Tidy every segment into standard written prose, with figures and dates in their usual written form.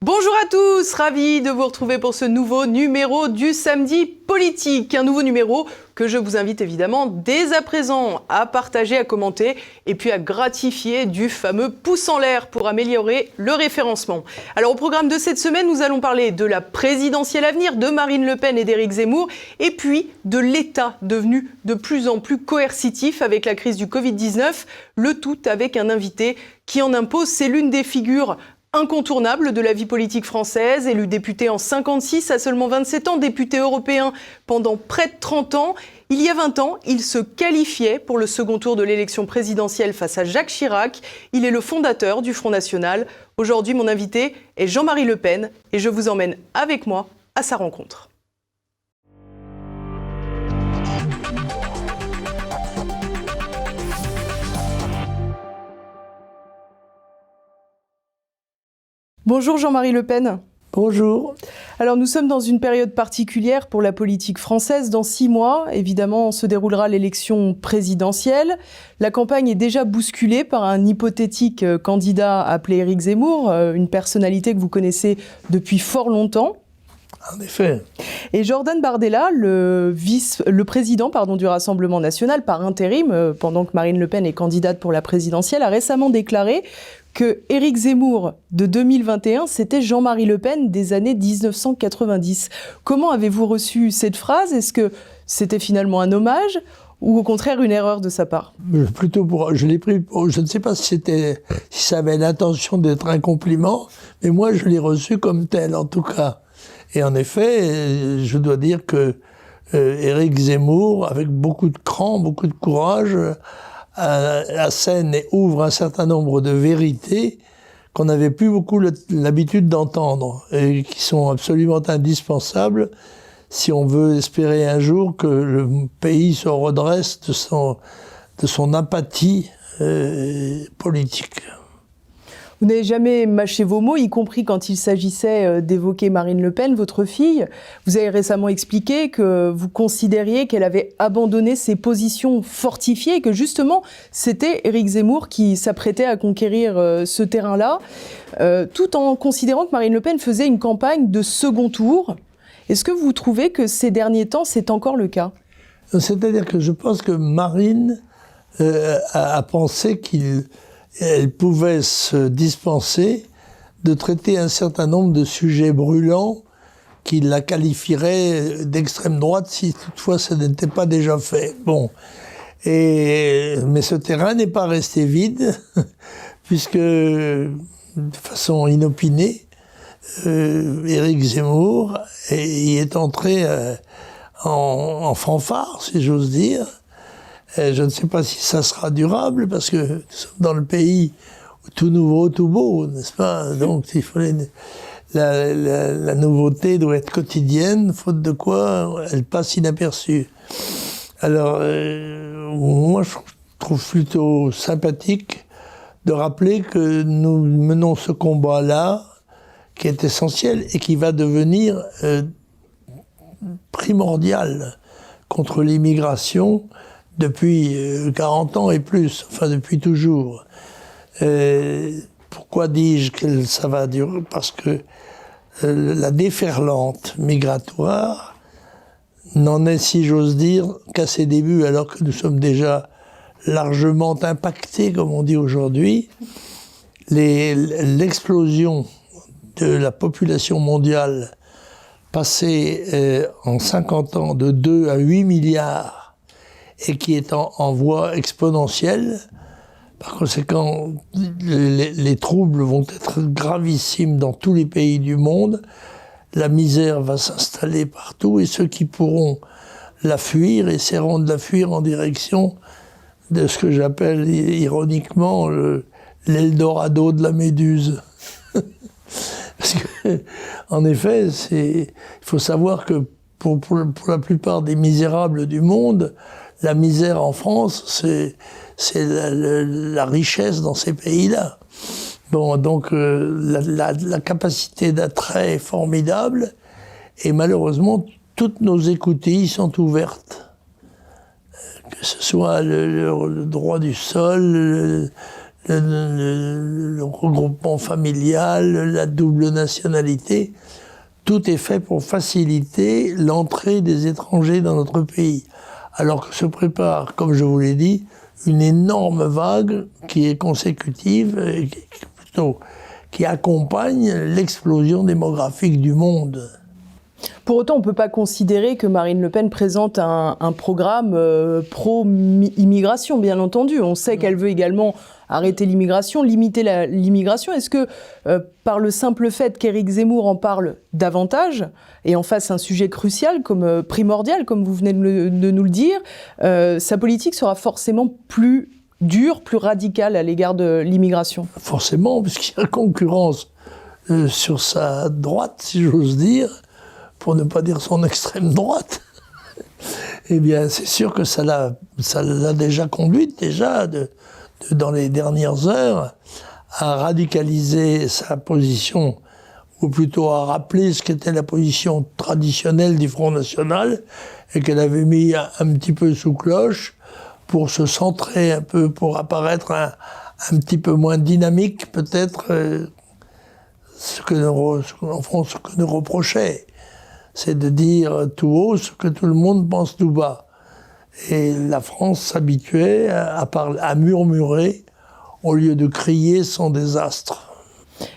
Bonjour à tous, ravi de vous retrouver pour ce nouveau numéro du Samedi Politique. Un nouveau numéro que je vous invite évidemment dès à présent à partager, à commenter et puis à gratifier du fameux pouce en l'air pour améliorer le référencement. Alors au programme de cette semaine, nous allons parler de la présidentielle à venir, de Marine Le Pen et d'Éric Zemmour et puis de l'État devenu de plus en plus coercitif avec la crise du Covid-19, le tout avec un invité qui en impose. C'est l'une des figures incontournable de la vie politique française, élu député en 56 à seulement 27 ans, député européen pendant près de 30 ans. Il y a 20 ans, il se qualifiait pour le second tour de l'élection présidentielle face à Jacques Chirac. Il est le fondateur du Front National. Aujourd'hui, mon invité est Jean-Marie Le Pen et je vous emmène avec moi à sa rencontre. Bonjour Jean-Marie Le Pen. Bonjour. Alors nous sommes dans une période particulière pour la politique française. Dans 6 mois, évidemment, se déroulera l'élection présidentielle. La campagne est déjà bousculée par un hypothétique candidat appelé Éric Zemmour, une personnalité que vous connaissez depuis fort longtemps. En effet. Et Jordan Bardella, le président du Rassemblement national par intérim, pendant que Marine Le Pen est candidate pour la présidentielle, a récemment déclaré que Éric Zemmour de 2021, c'était Jean-Marie Le Pen des années 1990. Comment avez-vous reçu cette phrase ? Est-ce que c'était finalement un hommage ou au contraire une erreur de sa part ? Je l'ai pris je ne sais pas si ça avait l'intention d'être un compliment, mais moi je l'ai reçu comme tel en tout cas. Et en effet, je dois dire que Éric Zemmour, avec beaucoup de cran, beaucoup de courage, assène et ouvre un certain nombre de vérités qu'on n'avait plus beaucoup l'habitude d'entendre et qui sont absolument indispensables si on veut espérer un jour que le pays se redresse de son apathie politique. Vous n'avez jamais mâché vos mots, y compris quand il s'agissait d'évoquer Marine Le Pen, votre fille. Vous avez récemment expliqué que vous considériez qu'elle avait abandonné ses positions fortifiées et que justement, c'était Éric Zemmour qui s'apprêtait à conquérir ce terrain-là, tout en considérant que Marine Le Pen faisait une campagne de second tour. Est-ce que vous trouvez que ces derniers temps, c'est encore le cas ? C'est-à-dire que je pense que Marine a pensé qu'elle pouvait se dispenser de traiter un certain nombre de sujets brûlants qui la qualifieraient d'extrême droite si toutefois ça n'était pas déjà fait. Bon. Mais ce terrain n'est pas resté vide, puisque, de façon inopinée, Éric Zemmour y est entré en fanfare, si j'ose dire. Je ne sais pas si ça sera durable, parce que nous sommes dans le pays où tout nouveau, tout beau, n'est-ce pas ? Donc la nouveauté doit être quotidienne, faute de quoi elle passe inaperçue. Alors, moi je trouve plutôt sympathique de rappeler que nous menons ce combat-là, qui est essentiel et qui va devenir primordial contre l'immigration, depuis 40 ans et plus, enfin depuis toujours. Pourquoi dis-je que ça va durer ? Parce que la déferlante migratoire n'en est, si j'ose dire, qu'à ses débuts, alors que nous sommes déjà largement impactés, comme on dit aujourd'hui. L'explosion de la population mondiale passée en 50 ans de 2 à 8 milliards, et qui est en voie exponentielle. Par conséquent, les troubles vont être gravissimes dans tous les pays du monde. La misère va s'installer partout et ceux qui pourront la fuir essaieront de la fuir en direction de ce que j'appelle ironiquement l'Eldorado de la méduse. Parce que, en effet, il faut savoir que pour la plupart des misérables du monde, la misère en France, c'est la richesse dans ces pays-là. Bon, donc la capacité d'attrait est formidable, et malheureusement, toutes nos écoutilles sont ouvertes. Que ce soit le droit du sol, le regroupement familial, la double nationalité, tout est fait pour faciliter l'entrée des étrangers dans notre pays. Alors que se prépare, comme je vous l'ai dit, une énorme vague qui est consécutive, et qui accompagne l'explosion démographique du monde. Pour autant, on ne peut pas considérer que Marine Le Pen présente un programme pro-immigration, bien entendu. On sait qu'elle veut également arrêter l'immigration, limiter l'immigration. Est-ce que, par le simple fait qu'Éric Zemmour en parle davantage, et en fasse un sujet crucial, primordial, comme vous venez de nous le dire, sa politique sera forcément plus dure, plus radicale à l'égard de l'immigration? Forcément, puisqu'il y a concurrence sur sa droite, si j'ose dire, pour ne pas dire son extrême droite. Eh bien, c'est sûr que ça l'a déjà conduite, dans les dernières heures, à radicaliser sa position, ou plutôt à rappeler ce qu'était la position traditionnelle du Front National, et qu'elle avait mis un petit peu sous cloche, pour se centrer un peu, pour apparaître un petit peu moins dynamique, peut-être, ce que nous reprochait. C'est de dire tout haut ce que tout le monde pense tout bas. Et la France s'habituait à murmurer au lieu de crier son désastre.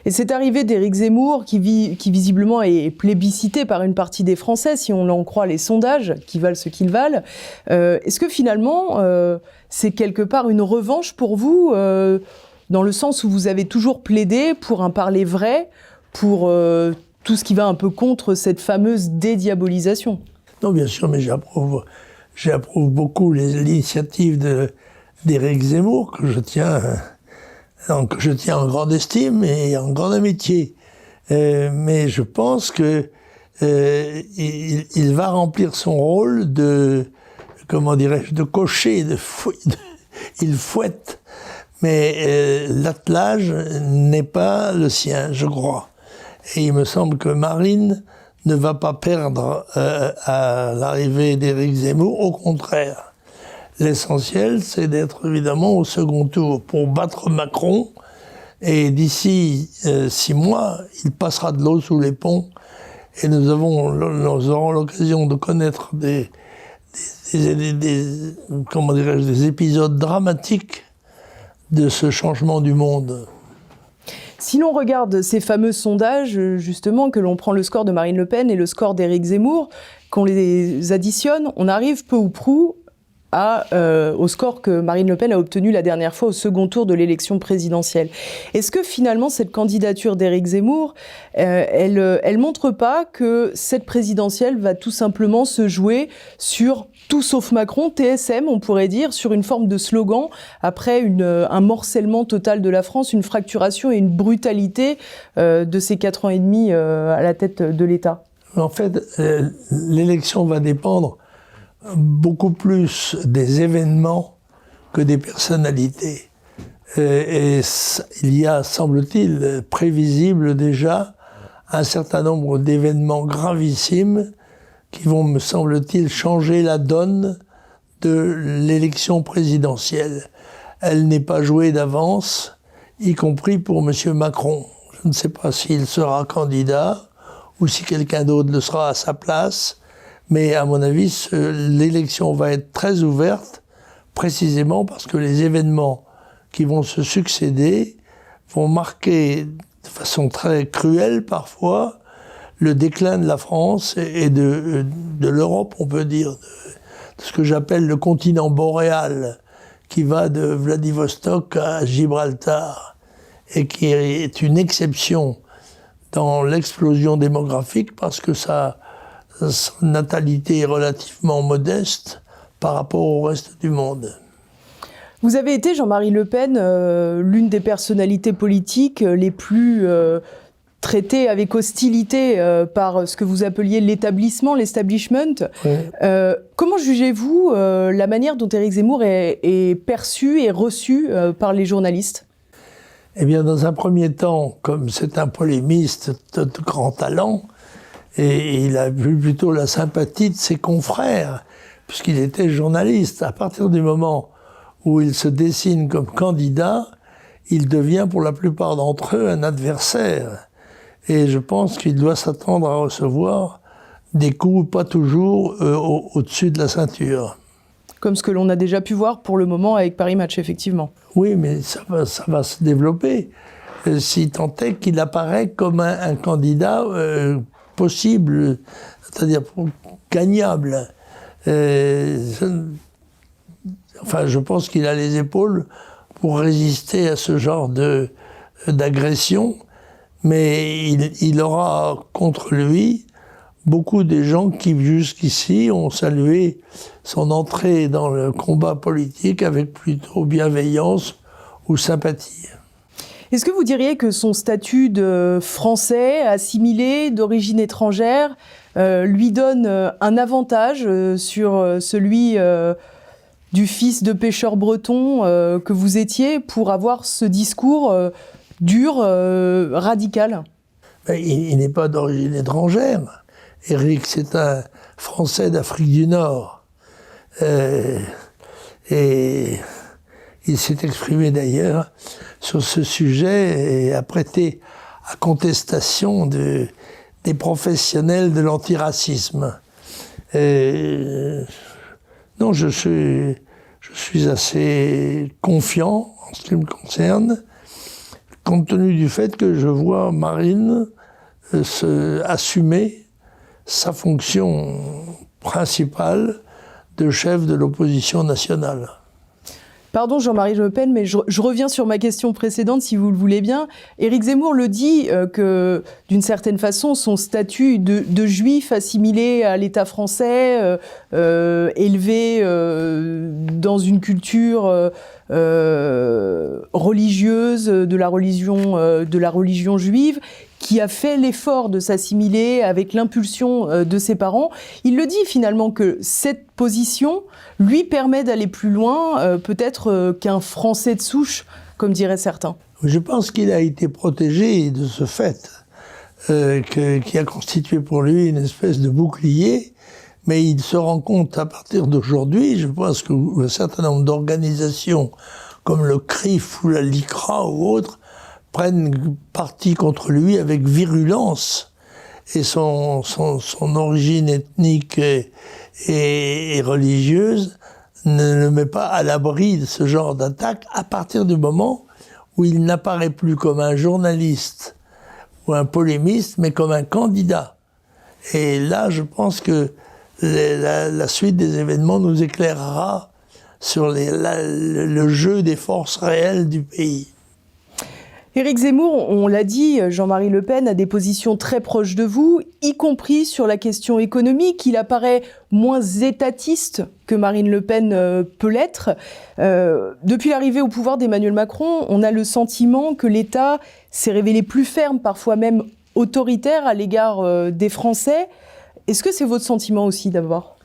Et cette arrivée d'Éric Zemmour, qui visiblement est plébiscité par une partie des Français, si on en croit les sondages, qui valent ce qu'ils valent, est-ce que finalement, c'est quelque part une revanche pour vous, dans le sens où vous avez toujours plaidé pour un parler vrai, pour tout ce qui va un peu contre cette fameuse dédiabolisation? Non, bien sûr, mais j'approuve beaucoup l'initiative d'Éric Zemmour, que je tiens en grande estime et en grande amitié. Mais je pense que il va remplir son rôle de cocher, il fouette. Mais l'attelage n'est pas le sien, je crois. Et il me semble que Marine ne va pas perdre à l'arrivée d'Éric Zemmour, au contraire. L'essentiel, c'est d'être évidemment au second tour pour battre Macron. Et d'ici 6 mois, il passera de l'eau sous les ponts. Et nous aurons l'occasion de connaître des épisodes dramatiques de ce changement du monde. Si l'on regarde ces fameux sondages, justement, que l'on prend le score de Marine Le Pen et le score d'Éric Zemmour, qu'on les additionne, on arrive peu ou prou au score que Marine Le Pen a obtenu la dernière fois au second tour de l'élection présidentielle. Est-ce que finalement cette candidature d'Éric Zemmour, elle montre pas que cette présidentielle va tout simplement se jouer sur tout sauf Macron, TSM on pourrait dire, sur une forme de slogan, après un morcellement total de la France, une fracturation et une brutalité de ces 4 ans et demi à la tête de l'État? En fait, l'élection va dépendre beaucoup plus des événements que des personnalités. Et il y a, semble-t-il, prévisible déjà, un certain nombre d'événements gravissimes qui vont, me semble-t-il, changer la donne de l'élection présidentielle. Elle n'est pas jouée d'avance, y compris pour M. Macron. Je ne sais pas s'il sera candidat ou si quelqu'un d'autre le sera à sa place. Mais à mon avis, l'élection va être très ouverte, précisément parce que les événements qui vont se succéder vont marquer de façon très cruelle parfois le déclin de la France et de l'Europe, on peut dire, de ce que j'appelle le continent boréal, qui va de Vladivostok à Gibraltar, et qui est une exception dans l'explosion démographique parce que sa natalité est relativement modeste par rapport au reste du monde. Vous avez été, Jean-Marie Le Pen, l'une des personnalités politiques les plus traitées avec hostilité par ce que vous appeliez l'establishment. Oui. Comment jugez-vous la manière dont Éric Zemmour est perçu et reçu par les journalistes? Eh bien, dans un premier temps, comme c'est un polémiste de grand talent, et il a eu plutôt la sympathie de ses confrères, puisqu'il était journaliste. À partir du moment où il se dessine comme candidat, il devient pour la plupart d'entre eux un adversaire. Et je pense qu'il doit s'attendre à recevoir des coups pas toujours au-dessus de la ceinture. Comme ce que l'on a déjà pu voir pour le moment avec Paris Match, effectivement. Oui, mais ça va se développer, si tant est qu'il apparaît comme un candidat possible, c'est-à-dire gagnable. Je pense qu'il a les épaules pour résister à ce genre d'agression, mais il aura contre lui beaucoup de gens qui, jusqu'ici, ont salué son entrée dans le combat politique avec plutôt bienveillance ou sympathie. Est-ce que vous diriez que son statut de Français, assimilé, d'origine étrangère, lui donne un avantage sur celui du fils de pêcheur breton que vous étiez pour avoir ce discours dur, radical? Il n'est pas d'origine étrangère. Éric, c'est un Français d'Afrique du Nord. Et il s'est exprimé d'ailleurs sur ce sujet et a prêté à contestation des professionnels de l'antiracisme. Non, je suis assez confiant en ce qui me concerne, compte tenu du fait que je vois Marine assumer sa fonction principale de chef de l'opposition nationale. Pardon Jean-Marie Le Pen, mais je reviens sur ma question précédente, si vous le voulez bien. Éric Zemmour le dit que, d'une certaine façon, son statut de juif assimilé à l'État français, élevé dans une culture religieuse, de la religion juive, qui a fait l'effort de s'assimiler avec l'impulsion de ses parents. Il le dit finalement que cette position lui permet d'aller plus loin, peut-être qu'un Français de souche, comme diraient certains. Je pense qu'il a été protégé de ce fait, qui a constitué pour lui une espèce de bouclier, mais il se rend compte à partir d'aujourd'hui, je pense qu'un certain nombre d'organisations comme le CRIF ou la LICRA ou autres prennent parti contre lui avec virulence, et son origine ethnique et religieuse ne le met pas à l'abri de ce genre d'attaque à partir du moment où il n'apparaît plus comme un journaliste ou un polémiste, mais comme un candidat. Et là, je pense que la suite des événements nous éclairera sur le jeu des forces réelles du pays. Éric Zemmour, on l'a dit, Jean-Marie Le Pen a des positions très proches de vous, y compris sur la question économique. Il apparaît moins étatiste que Marine Le Pen peut l'être. Depuis l'arrivée au pouvoir d'Emmanuel Macron, on a le sentiment que l'État s'est révélé plus ferme, parfois même autoritaire à l'égard des Français. Est-ce que c'est votre sentiment aussi d'abord ?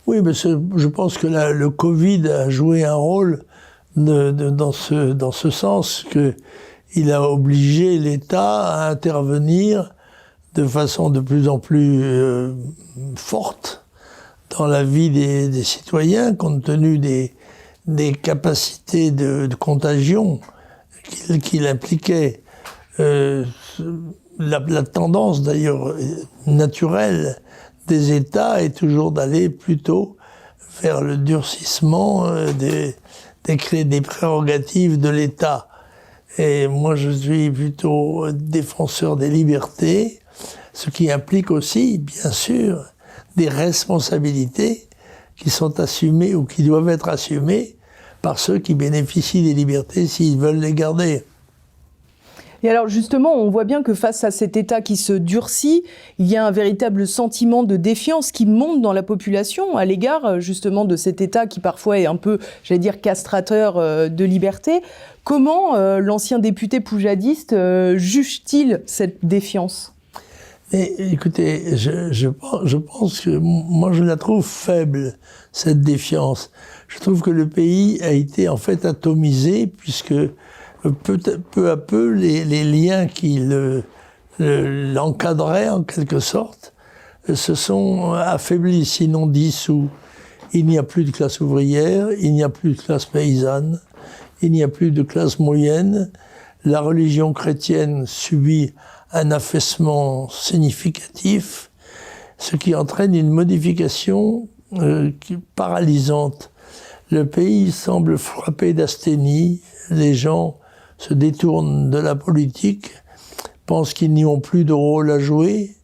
Oui, mais je pense que le Covid a joué un rôle dans ce sens qu'il a obligé l'État à intervenir de façon de plus en plus forte dans la vie des citoyens, compte tenu des capacités de contagion qu'il impliquait. La tendance d'ailleurs naturelle des États est toujours d'aller plutôt vers le durcissement des prérogatives de l'État. Et moi, je suis plutôt défenseur des libertés, ce qui implique aussi, bien sûr, des responsabilités qui sont assumées ou qui doivent être assumées par ceux qui bénéficient des libertés s'ils veulent les garder. Et alors justement, on voit bien que face à cet État qui se durcit, il y a un véritable sentiment de défiance qui monte dans la population à l'égard justement de cet État qui parfois est un peu, j'allais dire, castrateur de liberté. Comment l'ancien député poujadiste juge-t-il cette défiance ? Mais écoutez, je pense que moi je la trouve faible, cette défiance. Je trouve que le pays a été en fait atomisé puisque peu à peu, les liens qui l'encadraient en quelque sorte se sont affaiblis, sinon dissous. Il n'y a plus de classe ouvrière, il n'y a plus de classe paysanne, il n'y a plus de classe moyenne, la religion chrétienne subit un affaissement significatif, ce qui entraîne une modification paralysante. Le pays semble frappé d'asthénie, les gens se détournent de la politique, pensent qu'ils n'y ont plus de rôle à jouer,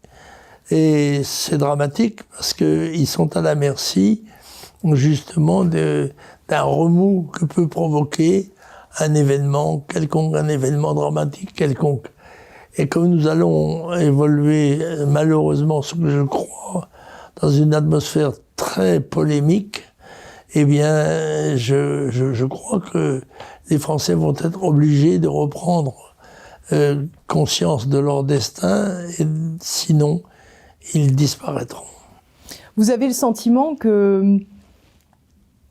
et c'est dramatique parce qu'ils sont à la merci justement d'un remous que peut provoquer un événement quelconque, un événement dramatique quelconque. Et comme nous allons évoluer, malheureusement, ce que je crois, dans une atmosphère très polémique, eh bien, je crois que les Français vont être obligés de reprendre conscience de leur destin, et sinon, ils disparaîtront. Vous avez le sentiment que,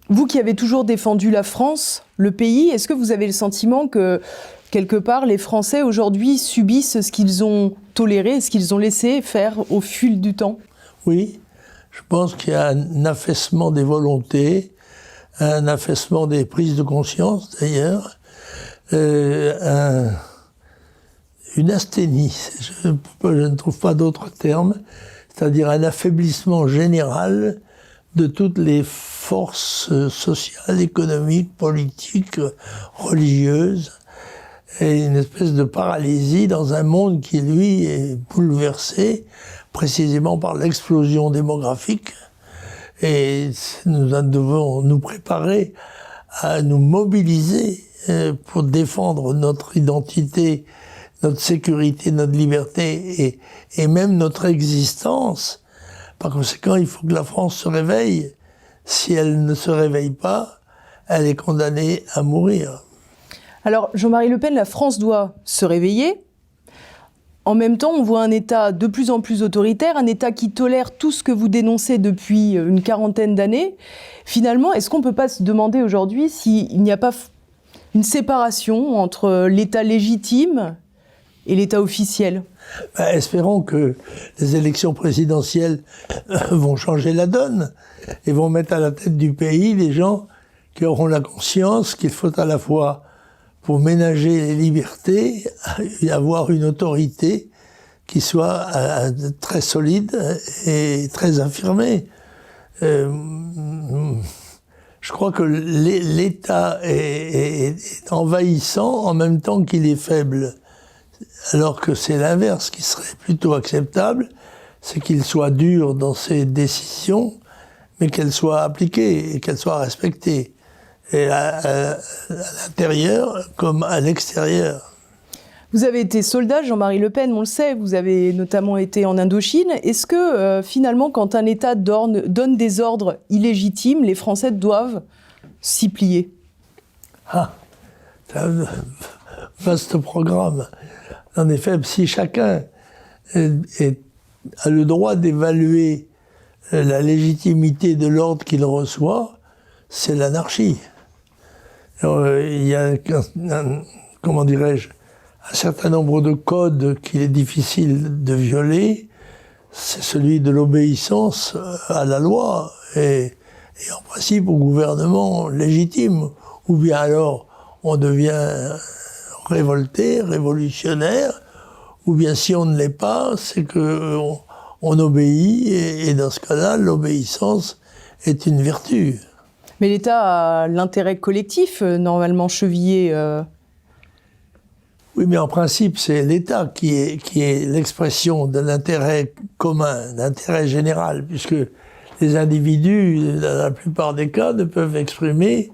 vous qui avez toujours défendu la France, le pays, est-ce que vous avez le sentiment que, quelque part, les Français aujourd'hui subissent ce qu'ils ont toléré, ce qu'ils ont laissé faire au fil du temps? Oui, je pense qu'il y a un affaissement des volontés, un affaissement des prises de conscience d'ailleurs, une asthénie, je ne trouve pas d'autre terme, c'est-à-dire un affaiblissement général de toutes les forces sociales, économiques, politiques, religieuses, et une espèce de paralysie dans un monde qui, lui, est bouleversé précisément par l'explosion démographique. Et nous devons nous préparer à nous mobiliser pour défendre notre identité, notre sécurité, notre liberté et même notre existence. Par conséquent, il faut que la France se réveille. Si elle ne se réveille pas, elle est condamnée à mourir. Alors, Jean-Marie Le Pen, la France doit se réveiller. En même temps, on voit un État de plus en plus autoritaire, un État qui tolère tout ce que vous dénoncez depuis une quarantaine d'années. Finalement, est-ce qu'on ne peut pas se demander aujourd'hui s'il n'y a pas une séparation entre l'État légitime et l'État officiel? Espérons que les élections présidentielles vont changer la donne et vont mettre à la tête du pays des gens qui auront la conscience qu'il faut à la fois, pour ménager les libertés, avoir une autorité qui soit très solide et très affirmée. Je crois que l'État est envahissant en même temps qu'il est faible. Alors que c'est l'inverse qui serait plutôt acceptable, c'est qu'il soit dur dans ses décisions, mais qu'elles soient appliquées et qu'elles soient respectées. Et à l'intérieur comme à l'extérieur. Vous avez été soldat, Jean-Marie Le Pen, on le sait, vous avez notamment été en Indochine. Est-ce que finalement, quand un État donne des ordres illégitimes, les Français doivent s'y plier? Ah, c'est un vaste programme. En effet, si chacun a le droit d'évaluer la légitimité de l'ordre qu'il reçoit, c'est l'anarchie. Il y a comment dirais-je, un certain nombre de codes qu'il est difficile de violer. C'est celui de l'obéissance à la loi et en principe au gouvernement légitime. Ou bien alors on devient révolté, révolutionnaire, ou bien si on ne l'est pas, c'est qu'on obéit et dans ce cas-là, l'obéissance est une vertu. Mais l'État a l'intérêt collectif, normalement chevillé. Oui, mais en principe, c'est l'État qui est l'expression de l'intérêt commun, d'intérêt général, puisque les individus, dans la plupart des cas, ne peuvent exprimer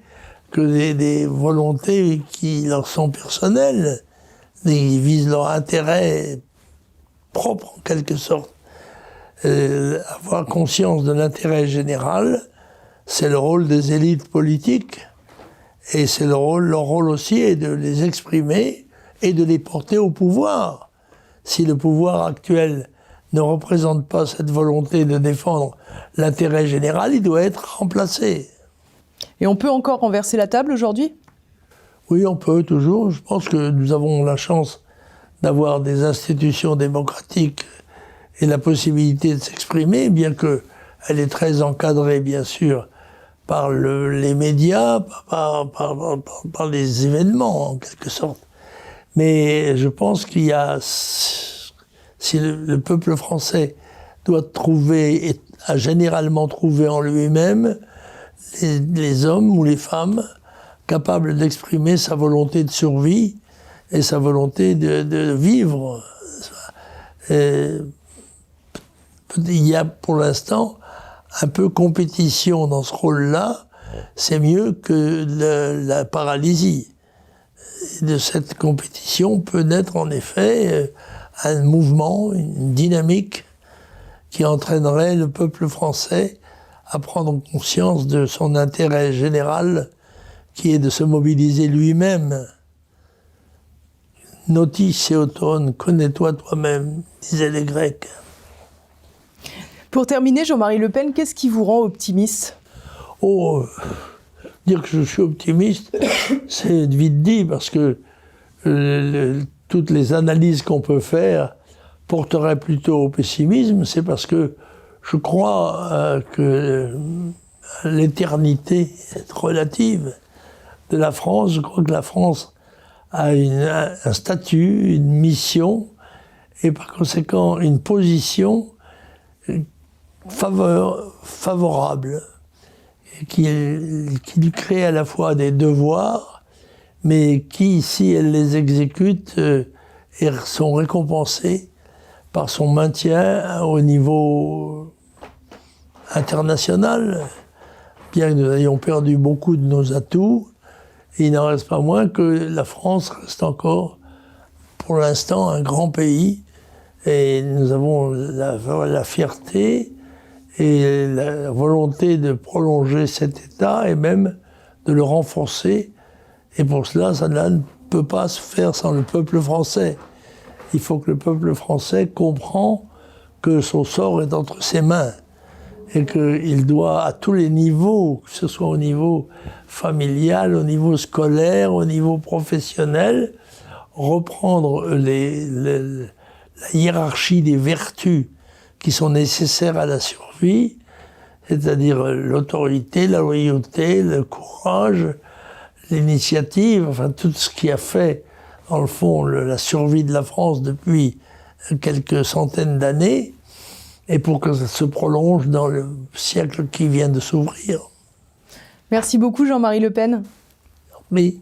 que des volontés qui leur sont personnelles, ils visent leur intérêt propre, en quelque sorte. Avoir conscience de l'intérêt général, c'est le rôle des élites politiques, et c'est leur rôle aussi est de les exprimer et de les porter au pouvoir. Si le pouvoir actuel ne représente pas cette volonté de défendre l'intérêt général, il doit être remplacé. Et on peut encore renverser la table aujourd'hui ? Oui, on peut toujours. Je pense que nous avons la chance d'avoir des institutions démocratiques et la possibilité de s'exprimer, bien qu'elle est très encadrée, bien sûr, par les médias, par les événements, en quelque sorte. Mais je pense qu'il y a... Si le peuple français doit trouver, et a généralement trouvé en lui-même, les hommes ou les femmes capables d'exprimer sa volonté de survie et sa volonté de vivre. Et il y a pour l'instant un peu compétition dans ce rôle-là, c'est mieux que la paralysie. Et de cette compétition peut naître en effet un mouvement, une dynamique qui entraînerait le peuple français à prendre conscience de son intérêt général, qui est de se mobiliser lui-même. Notis auton, connais-toi toi-même, disaient les Grecs. Pour terminer, Jean-Marie Le Pen, qu'est-ce qui vous rend optimiste ? Oh, dire que je suis optimiste, c'est vite dit, parce que toutes les analyses qu'on peut faire porteraient plutôt au pessimisme. C'est parce que je crois que l'éternité est relative de la France. Je crois que la France a un statut, une mission, et par conséquent une position favorable, qui lui crée à la fois des devoirs, mais qui, si elle les exécute, sont récompensés par son maintien au niveau international. Bien que nous ayons perdu beaucoup de nos atouts, il n'en reste pas moins que la France reste encore, pour l'instant, un grand pays, et nous avons la fierté et la volonté de prolonger cet état et même de le renforcer. Et pour cela, ça ne peut pas se faire sans le peuple français. Il faut que le peuple français comprend que son sort est entre ses mains et qu'il doit, à tous les niveaux, que ce soit au niveau familial, au niveau scolaire, au niveau professionnel, reprendre la hiérarchie des vertus qui sont nécessaires à la survie, c'est-à-dire l'autorité, la loyauté, le courage, l'initiative, enfin tout ce qui a fait, dans le fond, la survie de la France depuis quelques centaines d'années, et pour que ça se prolonge dans le siècle qui vient de s'ouvrir. Merci beaucoup Jean-Marie Le Pen. Oui.